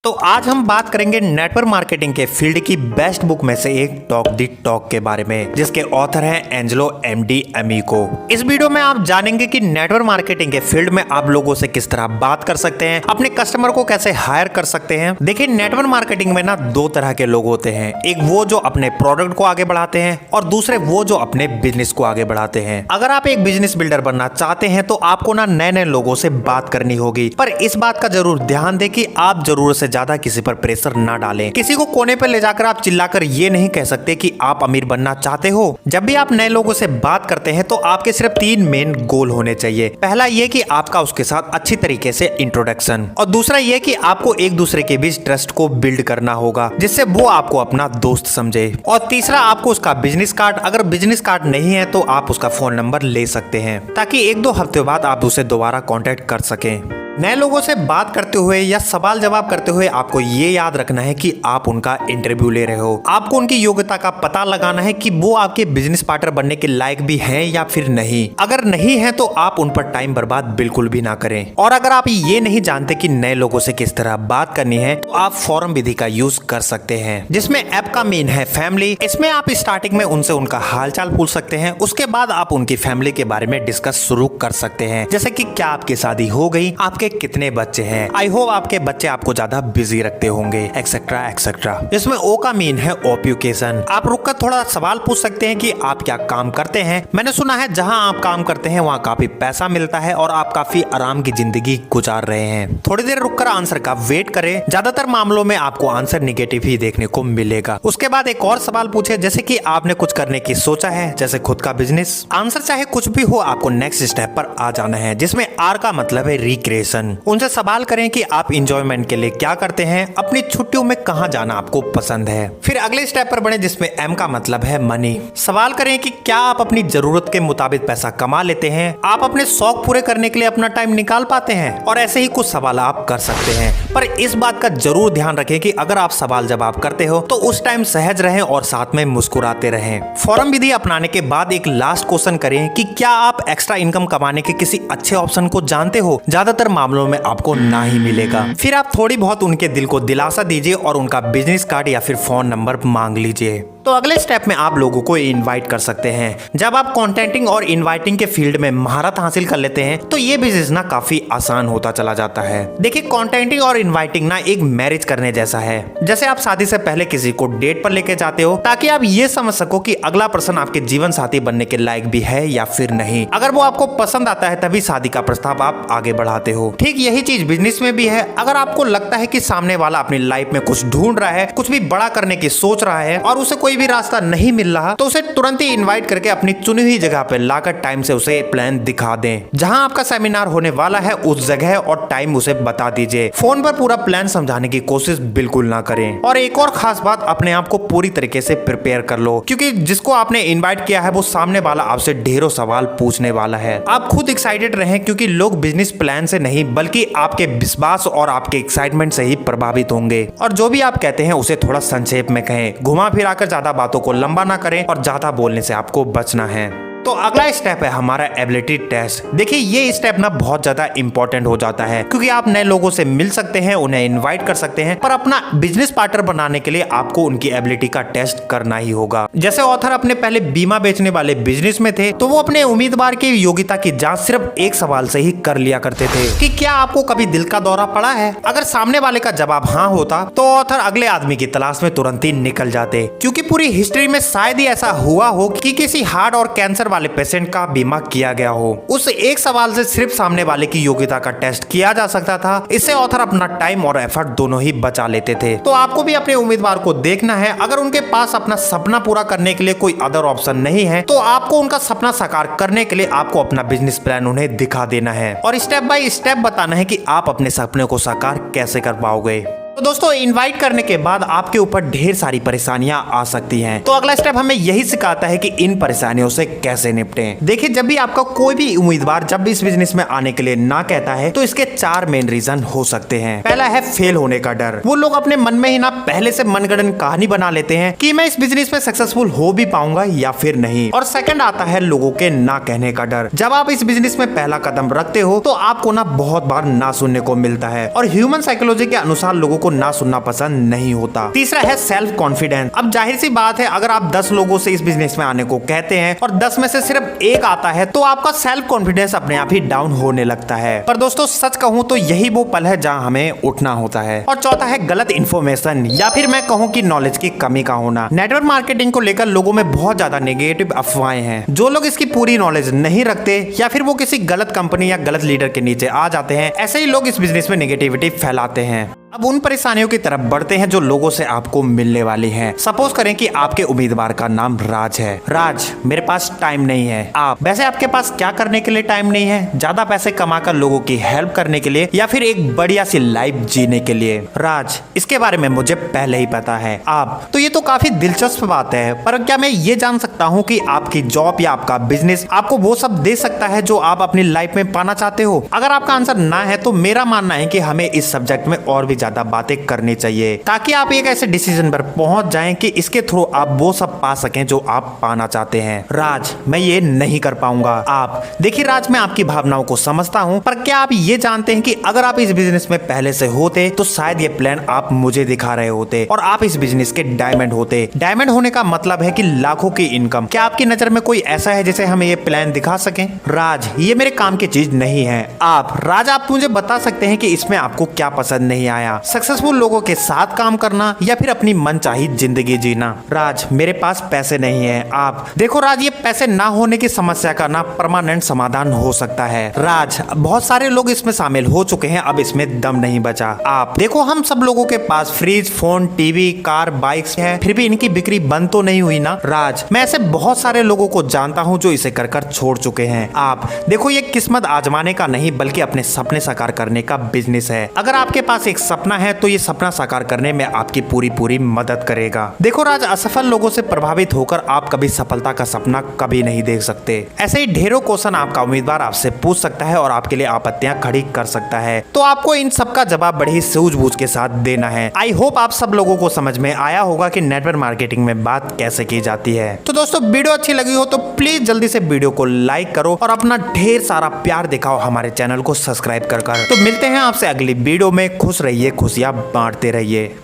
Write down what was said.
तो आज हम बात करेंगे नेटवर्क मार्केटिंग के फील्ड की बेस्ट बुक में से एक टॉक दी टॉक के बारे में, जिसके ऑथर हैं एंजेलो एमडी अमीको। इस वीडियो में आप जानेंगे कि नेटवर्क मार्केटिंग के फील्ड में आप लोगों से किस तरह बात कर सकते हैं, अपने कस्टमर को कैसे हायर कर सकते हैं। देखिए, नेटवर्क मार्केटिंग में ना दो तरह के लोग होते हैं, एक वो जो अपने प्रोडक्ट को आगे बढ़ाते हैं और दूसरे वो जो अपने बिजनेस को आगे बढ़ाते हैं। अगर आप एक बिजनेस बिल्डर बनना चाहते हैं तो आपको ना नए नए लोगों से बात करनी होगी, पर इस बात का जरूर ध्यान दें कि आप जरूरत से ज्यादा किसी पर प्रेशर ना डालें। किसी को कोने पर ले जाकर आप चिल्लाकर ये नहीं कह सकते कि आप अमीर बनना चाहते हो। जब भी आप नए लोगों से बात करते हैं तो आपके सिर्फ 3 मेन गोल होने चाहिए। पहला ये कि आपका उसके साथ अच्छी तरीके से इंट्रोडक्शन, और दूसरा ये कि आपको एक दूसरे के बीच ट्रस्ट को बिल्ड करना होगा जिससे वो आपको अपना दोस्त समझे, और तीसरा आपको उसका बिजनेस कार्ड, अगर बिजनेस कार्ड नहीं है तो आप उसका फोन नंबर ले सकते हैं ताकि 1-2 हफ्ते बाद आप उसे दोबारा कांटेक्ट कर सकें। नए लोगों से बात करते हुए या सवाल जवाब करते हुए आपको ये याद रखना है कि आप उनका इंटरव्यू ले रहे हो। आपको उनकी योग्यता का पता लगाना है कि वो आपके बिजनेस पार्टनर बनने के लायक भी हैं या फिर नहीं। अगर नहीं है तो आप उन पर टाइम बर्बाद बिल्कुल भी ना करें। और अगर आप ये नहीं जानते कि नए लोगों से किस तरह बात करनी है तो आप फॉरम विधि का यूज कर सकते हैं, जिसमें ऐप का मेन है फैमिली। इसमें आप स्टार्टिंग में उनसे उनका हाल चाल पूछ सकते हैं, उसके बाद आप उनकी फैमिली के बारे में डिस्कस शुरू कर सकते हैं, जैसे कि क्या आपकी शादी हो गई, आपके कितने बच्चे हैं, आई होप आपके बच्चे आपको ज्यादा बिजी रखते होंगे, एक्सेट्रा एक्सेट्रा। इसमें ओ का मीन है ऑक्यूपेशन। आप रुककर थोड़ा सवाल पूछ सकते हैं कि आप क्या काम करते हैं। मैंने सुना है जहां आप काम करते हैं वहां काफी पैसा मिलता है और आप काफी आराम की जिंदगी गुजार रहे हैं। थोड़ी देर रुककर आंसर का वेट करें। ज्यादातर मामलों में आपको आंसर निगेटिव ही देखने को मिलेगा। उसके बाद एक और सवाल पूछे, जैसे कि आपने कुछ करने की सोचा है, जैसे खुद का बिजनेस। आंसर चाहे कुछ भी हो, आपको नेक्स्ट स्टेप पर आ जाना है, जिसमें आर का मतलब है रिक्रिएशन। उनसे सवाल करें कि आप इंजॉयमेंट के लिए क्या करते हैं, अपनी छुट्टियों में कहां जाना आपको पसंद है। फिर अगले स्टेप पर बढ़े, जिसमें एम का मतलब है मनी। सवाल करें कि क्या आप अपनी जरूरत के मुताबिक पैसा कमा लेते हैं, आप अपने शौक पूरे करने के लिए अपना टाइम निकाल पाते हैं। और ऐसे ही कुछ सवाल आप कर सकते हैं, पर इस बात का जरूर ध्यान रखें कि अगर आप सवाल जवाब करते हो तो उस टाइम सहज रहें और साथ में मुस्कुराते रहें। फॉरम विधि अपनाने के बाद एक लास्ट क्वेश्चन करें कि क्या आप एक्स्ट्रा इनकम कमाने के किसी अच्छे ऑप्शन को जानते हो। ज्यादातर मामलों में आपको ना ही मिलेगा। फिर आप थोड़ी बहुत उनके दिल को दिलासा दीजिए और उनका बिजनेस कार्ड या फिर फोन नंबर मांग लीजिए। तो अगले स्टेप में आप लोगों को इनवाइट कर सकते हैं। जब आप कॉन्टेंटिंग और इनवाइटिंग के फील्ड में महारत हासिल कर लेते हैं तो ये बिजनेस ना काफी आसान होता चला जाता है। देखिए, कॉन्टेंटिंग और इनवाइटिंग ना एक मैरिज करने जैसा है। जैसे आप शादी से पहले किसी को डेट पर लेके जाते हो ताकि आप ये समझ सको कि अगला पर्सन आपके जीवन साथी बनने के लायक भी है या फिर नहीं। अगर वो आपको पसंद आता है तभी शादी का प्रस्ताव आप आगे बढ़ाते हो। ठीक यही चीज बिजनेस में भी है। अगर आपको लगता है कि सामने वाला अपनी लाइफ में कुछ ढूंढ रहा है, कुछ भी बड़ा करने की सोच रहा है और उसे कोई भी रास्ता नहीं मिल रहा, तो उसे तुरंत ही इनवाइट करके अपनी चुनी हुई जगह पे लाकर टाइम से उसे प्लान दिखा दें। जहां आपका सेमिनार होने वाला है उस जगह और टाइम उसे बता दीजिए। फोन पर पूरा प्लान समझाने की कोशिश बिल्कुल ना करें। और एक और खास बात, अपने आप को पूरी तरीके से प्रिपेयर कर लो, क्योंकि जिसको आपने इनवाइट किया है वो सामने वाला आपसे ढेरों सवाल पूछने वाला है। आप खुद एक्साइटेड रहें, क्योंकि लोग बिजनेस प्लान से नहीं बल्कि आपके विश्वास और आपके एक्साइटमेंट से ही प्रभावित होंगे। और जो भी आप कहते हैं उसे थोड़ा संक्षेप में कहें, घुमा फिरा कर ज्यादा बातों को लंबा ना करें और ज्यादा बोलने से आपको बचना है। तो अगला स्टेप है हमारा एबिलिटी टेस्ट। देखिए, ये स्टेप ना बहुत ज्यादा इंपॉर्टेंट हो जाता है, क्योंकि आप नए लोगों से मिल सकते हैं, उन्हें इनवाइट कर सकते हैं, पर अपना बिजनेस पार्टनर बनाने के लिए आपको उनकी एबिलिटी का टेस्ट करना ही होगा। जैसे ऑथर अपने पहले बीमा बेचने वाले बिजनेस में थे तो वो अपने उम्मीदवार की योग्यता की जांच सिर्फ एक सवाल से ही कर लिया करते थे कि क्या आपको कभी दिल का दौरा पड़ा है। अगर सामने वाले का जवाब हाँ होता तो ऑथर अगले आदमी की तलाश में तुरंत ही निकल जाते, क्योंकि पूरी हिस्ट्री में शायद ही ऐसा हुआ हो कि किसी हार्ट और कैंसर वाले पेशेंट का बीमा किया गया हो। उस एक सवाल से सिर्फ सामने वाले की योग्यता का टेस्ट किया जा सकता था। इससे ऑथर अपना टाइम और एफर्ट दोनों ही बचा लेते थे। तो आपको भी अपने उम्मीदवार को देखना है। अगर उनके पास अपना सपना पूरा करने के लिए कोई अदर ऑप्शन नहीं है तो आपको उनका सपना साकार करने के लिए आपको अपना बिजनेस प्लान उन्हें दिखा देना है और स्टेप बाय स्टेप बताना है कि आप अपने सपने को साकार कैसे कर पाओगे। तो दोस्तों, इनवाइट करने के बाद आपके ऊपर ढेर सारी परेशानियां आ सकती हैं। तो अगला स्टेप हमें यही सिखाता है कि इन परेशानियों से कैसे निपटें। देखिए, जब भी आपका कोई भी उम्मीदवार जब भी इस बिजनेस में आने के लिए ना कहता है तो इसके 4 मेन रीजन हो सकते हैं। पहला है फेल होने का डर। वो लोग अपने मन में ही ना पहले से मनगढ़ंत कहानी बना लेते हैं कि मैं इस बिजनेस में सक्सेसफुल हो भी पाऊंगा या फिर नहीं। और सेकंड आता है लोगों के ना कहने का डर। जब आप इस बिजनेस में पहला कदम रखते हो तो आपको ना बहुत बार ना सुनने को मिलता है। और ह्यूमन साइकोलॉजी के अनुसार लोगों को ना सुनना पसंद नहीं होता। तीसरा है सेल्फ कॉन्फिडेंस। अब जाहिर सी बात है, अगर आप 10 लोगों से इस बिजनेस में आने को कहते हैं और 10 में से सिर्फ एक आता है तो आपका सेल्फ कॉन्फिडेंस अपने आप ही डाउन होने लगता है। पर दोस्तों सच कहूं तो यही वो पल है जहां हमें उठना होता है। और चौथा है गलत इन्फॉर्मेशन या फिर मैं कहूं कि नॉलेज की कमी का होना। नेटवर्क मार्केटिंग को लेकर लोगों में बहुत ज्यादा नेगेटिव अफवाहें हैं। जो लोग इसकी पूरी नॉलेज नहीं रखते या फिर वो किसी गलत कंपनी या गलत लीडर के नीचे आ जाते हैं, ऐसे ही लोग इस बिजनेस में नेगेटिविटी फैलाते हैं। अब उन परेशानियों की तरफ बढ़ते हैं जो लोगों से आपको मिलने वाली हैं। सपोज करें कि आपके उम्मीदवार का नाम राज है। राज, मेरे पास टाइम नहीं है। आप वैसे आपके पास क्या करने के लिए टाइम नहीं है? ज्यादा पैसे कमाकर लोगों की हेल्प करने के लिए या फिर एक बढ़िया सी लाइफ जीने के लिए? राज, इसके बारे में मुझे पहले ही पता है। आप, तो ये तो काफी दिलचस्प बात है, पर क्या मैं ये जान सकता हूँ कि आपकी जॉब या आपका बिजनेस आपको वो सब दे सकता है जो आप अपनी लाइफ में पाना चाहते हो? अगर आपका आंसर ना है तो मेरा मानना है कि हमें इस सब्जेक्ट में और भी ज्यादा बातें करनी चाहिए ताकि आप एक ऐसे डिसीजन पर पहुंच जाएं कि इसके थ्रू आप वो सब पा सकें जो आप पाना चाहते हैं। राज, मैं ये नहीं कर पाऊंगा। आप, देखिए राज, मैं आपकी भावनाओं को समझता हूं, पर क्या आप ये जानते हैं कि अगर आप इस बिजनेस में पहले से होते तो शायद ये प्लान आप मुझे दिखा रहे होते और आप इस बिजनेस के डायमंड होते। डायमंड होने का मतलब है कि लाखों की इनकम। क्या आपकी नजर में कोई ऐसा है जिसे हमें ये प्लान दिखा सकें? राज, ये मेरे काम की चीज नहीं है। आप, राज, आप मुझे बता सकते हैं कि इसमें आपको क्या पसंद नहीं आया? सक्सेसफुल लोगों के साथ काम करना या फिर अपनी मनचाही जिंदगी जीना? राज, मेरे पास पैसे नहीं है। आप, देखो राज, ये पैसे ना होने की समस्या का ना परमानेंट समाधान हो सकता है। राज, बहुत सारे लोग इसमें शामिल हो चुके हैं, अब इसमें दम नहीं बचा। आप, देखो हम सब लोगों के पास fridge, phone, TV, car, bikes हैं, फिर भी इनकी बिक्री बंद तो नहीं हुई ना? राज, मैं ऐसे बहुत सारे लोगों को जानता हूँ जो इसे कर छोड़ चुके हैं। आप, देखो ये किस्मत आजमाने का नहीं बल्कि अपने सपने साकार करने का बिजनेस है। अगर आपके पास एक सपना है तो ये सपना साकार करने में आपकी पूरी मदद करेगा। देखो राज, असफल लोगों से प्रभावित होकर आप कभी सफलता का सपना कभी नहीं देख सकते। ऐसे ही ढेरों क्वेश्चन आपका उम्मीदवार आपसे पूछ सकता है और आपके लिए आपत्तियां खड़ी कर सकता है, तो आपको इन सब का जवाब बड़ी ही सूझबूझ के साथ देना है। आई होप आप सब लोगों को समझ में आया होगा कि नेटवर्क मार्केटिंग में बात कैसे की जाती है। तो दोस्तों वीडियो अच्छी लगी हो तो प्लीज जल्दी से वीडियो को लाइक करो और अपना ढेर सारा प्यार दिखाओ हमारे चैनल को सब्सक्राइब कर। तो मिलते हैं आपसे अगली वीडियो में। खुश रहिए, खुशियां बांटते रहिए।